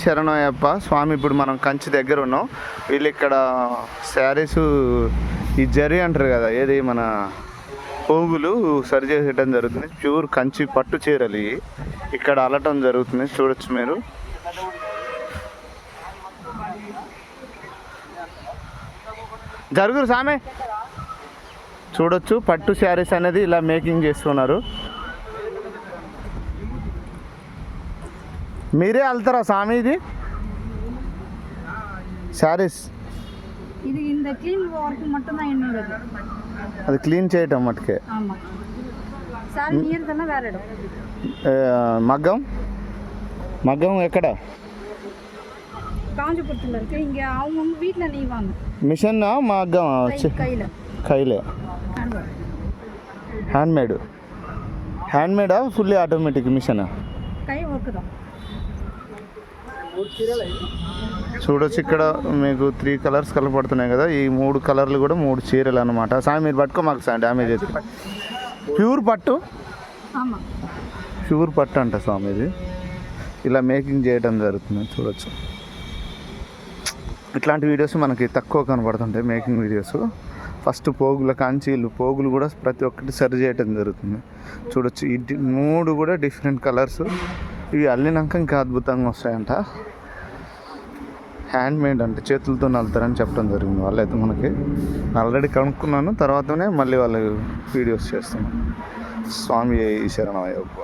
శరణయ్యప్ప స్వామి. ఇప్పుడు మనం కంచి దగ్గర ఉన్నాం. వీళ్ళు ఇక్కడ శారీస్ ఈ జరీ అంటారు కదా, ఏది మన పోగులు సరి చేసేయడం జరుగుతుంది. ప్యూర్ కంచి పట్టు చీరలు ఇక్కడ అల్లటం జరుగుతుంది. చూడొచ్చు మీరు. జరుగురు సామె చూడొచ్చు. పట్టు శారీస్ అనేది ఇలా మేకింగ్ చేస్తున్నారు. మీరే అల్తారా స్వామి ఇది శారీస్? இது இந்த க்ளீன் ஒர்க் மட்டும் தான் என்னோடது. అది క్లీన్ చేయటం మటుకే. ஆமா సారీ నీర్దెல்லாம் వేరే ఇடம். మగ్గం మగ్గం ఎక్కడ? காஞ்சிபுரத்துல இருக்கு. இங்க அவங்க வீட்ல நெய்வாங்க. మిషన్ మగ్గం కైలే హ్యాండ్మేడా ఫుల్లీ ఆటోమేటిక్ మిషన్? కై వర్క్ దా. చూడొచ్చు ఇక్కడ మీకు 3 కలర్స్ కలపడుతున్నాయి కదా. ఈ 3 కలర్లు కూడా 3 చీరలు అనమాట. సార్ మీరు పట్టుకో మాకు సార్ డ్యామేజ్ అవుతుంది. ప్యూర్ పట్టు, ప్యూర్ పట్టు అంట స్వామి. ఇది ఇలా మేకింగ్ చేయడం జరుగుతుంది. చూడొచ్చు. ఇట్లాంటి వీడియోస్ మనకి తక్కువ కనబడుతుంటాయి మేకింగ్ వీడియోస్. ఫస్ట్ పోగుల కాంచీలు పోగులు కూడా ప్రతి ఒక్కటి సరి చేయటం జరుగుతుంది. చూడొచ్చు. ఈ 3 కూడా డిఫరెంట్ కలర్స్. ఇవి అల్లినాక ఇంకా అద్భుతంగా వస్తాయంట. హ్యాండ్ మేడ్ అంటే చేతులతో నలుతారని చెప్పడం జరిగింది వాళ్ళైతే. మనకి ఆల్రెడీ కనుక్కున్నాను, తర్వాతనే మళ్ళీ వాళ్ళు వీడియోస్ చేస్తున్నాను. స్వామి శరణమయ్యప్ప.